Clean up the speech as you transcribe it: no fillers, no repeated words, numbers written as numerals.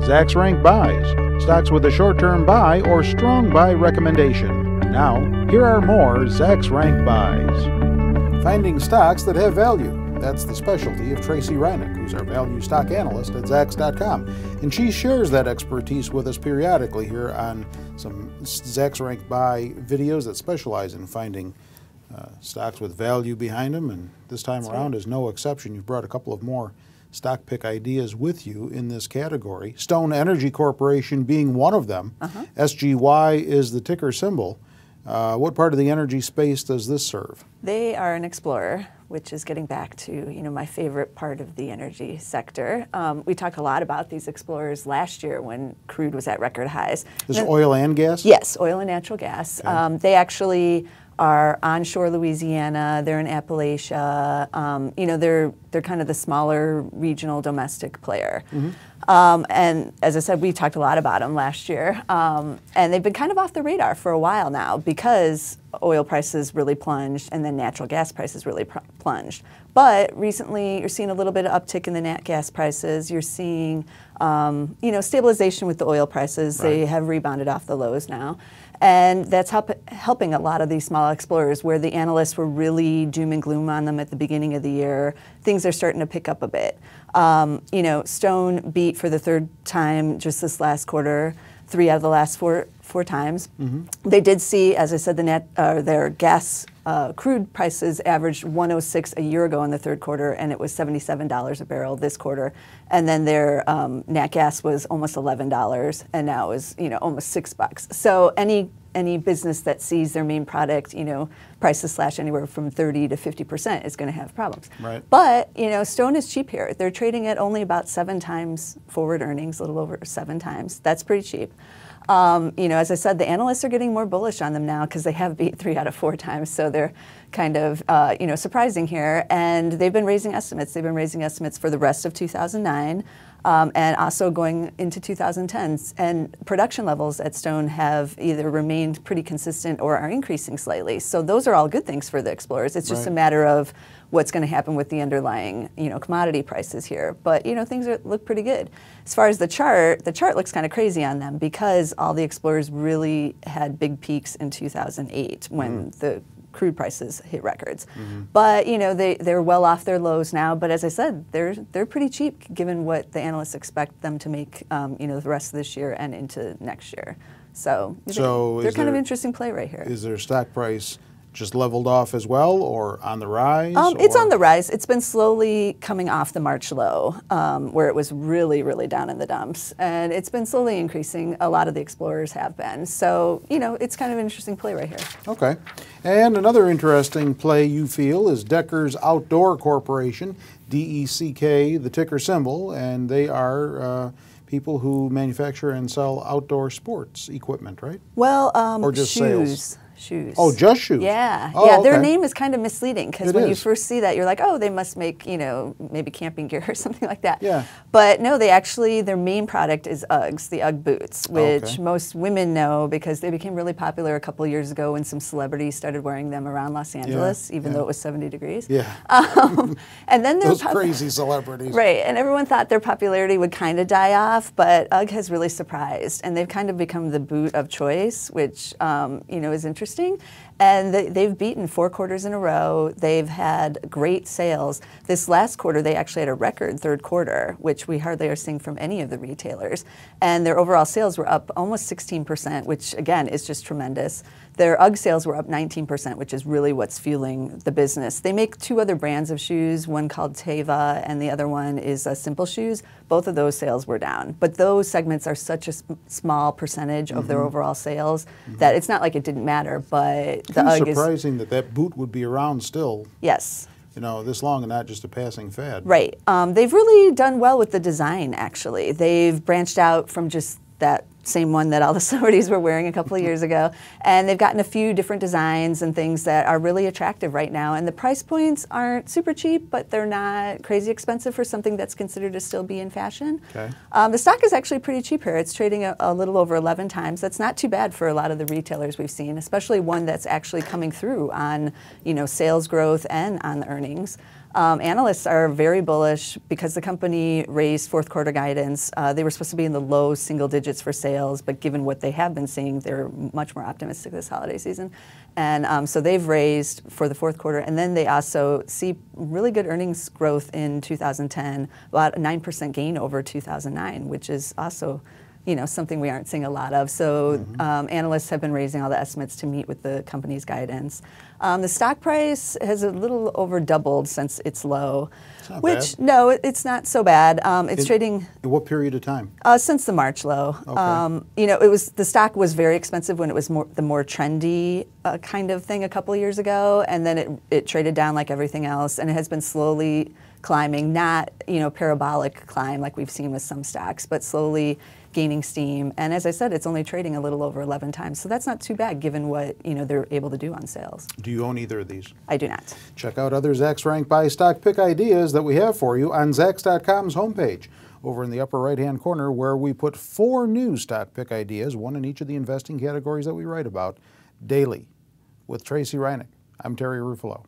Zacks rank buys, stocks with a short-term buy or strong buy recommendation. Now, here are more Zacks rank buys. Finding stocks that have value. That's the specialty of Tracey Ryniec, who's our value stock analyst at Zacks.com. And she shares that expertise with us periodically here on some Zacks rank buy videos that specialize in finding stocks with value behind them. And this time around is no exception. You've brought a couple of more stock pick ideas with you in this category. Stone Energy Corporation being one of them. SGY is the ticker symbol. What part of the energy space does this serve? They are an explorer, which is getting back to my favorite part of the energy sector. We talked a lot about these explorers last year when crude was at record highs. Is oil and gas? Yes, oil and natural gas. Okay. They actually are onshore Louisiana. They're in Appalachia. They're kind of the smaller regional domestic player. And as I said, we talked a lot about them last year. And they've been kind of off the radar for a while now because oil prices really plunged and then natural gas prices really plunged. But recently, you're seeing a little bit of uptick in the nat gas prices. You're seeing, stabilization with the oil prices. Right. They have rebounded off the lows now. And that's helping a lot of these small explorers where the analysts were really doom and gloom on them at the beginning of the year. Things are starting to pick up a bit. Stone beat for the third time just this last quarter, 3 out of the last four times. They did see, as I said, their gas crude prices averaged $106 a year ago in the third quarter, and it was $77 a barrel this quarter. And then their nat gas was almost $11, and now is almost $6. So any business that sees their main product, prices slash anywhere from 30 to 50% is going to have problems. Right. But Stone is cheap here. They're trading at only about 7 times forward earnings, a little over 7 times. That's pretty cheap. As I said, the analysts are getting more bullish on them now because they have beat 3 out of 4 times, so they're kind of, surprising here. And they've been raising estimates. They've been raising estimates for the rest of 2009 and also going into 2010s. And production levels at Stone have either remained pretty consistent or are increasing slightly. So those are all good things for the explorers. It's just a matter of what's going to happen with the underlying, commodity prices here. But, things look pretty good. As far as the chart looks kind of crazy on them because all the explorers really had big peaks in 2008 when the crude prices hit records. But, they're well off their lows now. But as I said, they're pretty cheap given what the analysts expect them to make, the rest of this year and into next year. So they're kind of an interesting play right here. Is their stock price just leveled off as well, or on the rise? It's on the rise. It's been slowly coming off the March low, where it was really, really down in the dumps. And it's been slowly increasing. A lot of the explorers have been. So, it's kind of an interesting play right here. Okay. And another interesting play you feel is Decker's Outdoor Corporation, DECK, the ticker symbol, and they are people who manufacture and sell outdoor sports equipment, right? Well, or just shoes. sales? Shoes. Oh, just shoes? Yeah. Oh, yeah, okay. their name is kind of misleading because when you is. first see that, you're like, oh, they must make, maybe camping gear or something like that. Yeah. But no, their main product is Uggs, the Ugg boots, which most women know because they became really popular a couple of years ago when some celebrities started wearing them around Los Angeles, even though it was 70 degrees. Yeah. And then those crazy celebrities. Right, and everyone thought their popularity would kind of die off, but Ugg has really surprised, and they've kind of become the boot of choice, which, is interesting. And they've beaten 4 quarters in a row. They've had great sales. This last quarter, they actually had a record third quarter, which we hardly are seeing from any of the retailers. And their overall sales were up almost 16%, which again is just tremendous. Their UGG sales were up 19%, which is really what's fueling the business. They make 2 other brands of shoes, one called Teva and the other one is Simple Shoes. Both of those sales were down. But those segments are such a small percentage of their overall sales that it's not like it didn't matter, but the UGG is surprising that boot would be around still. Yes. This long and not just a passing fad. Right. They've really done well with the design, actually. They've branched out from just that same one that all the celebrities were wearing a couple of years ago. And they've gotten a few different designs and things that are really attractive right now. And the price points aren't super cheap, but they're not crazy expensive for something that's considered to still be in fashion. Okay. The stock is actually pretty cheap here. It's trading a little over 11 times. That's not too bad for a lot of the retailers we've seen, especially one that's actually coming through on sales growth and on the earnings. Analysts are very bullish because the company raised fourth quarter guidance. They were supposed to be in the low single digits for sales, but given what they have been seeing, they're much more optimistic this holiday season. And so they've raised for the fourth quarter, and then they also see really good earnings growth in 2010, about a 9% gain over 2009, which is also something we aren't seeing a lot of. So analysts have been raising all the estimates to meet with the company's guidance. The stock price has a little over doubled since its low. It's not which, bad. no, it's not so bad. It's trading... In what period of time? Since the March low. Okay. The stock was very expensive when it was the more trendy kind of thing a couple of years ago, and then it traded down like everything else, and it has been slowly climbing, not parabolic climb like we've seen with some stocks, but slowly gaining steam. And as I said, it's only trading a little over 11 times, so that's not too bad given what they're able to do on sales. Do you own either of these? I do not. Check out other Zacks Rank Buy stock pick ideas that we have for you on Zacks.com's homepage. Over in the upper right-hand corner where we put 4 new stock pick ideas, one in each of the investing categories that we write about, daily. With Tracey Ryniec, I'm Terry Ruffalo.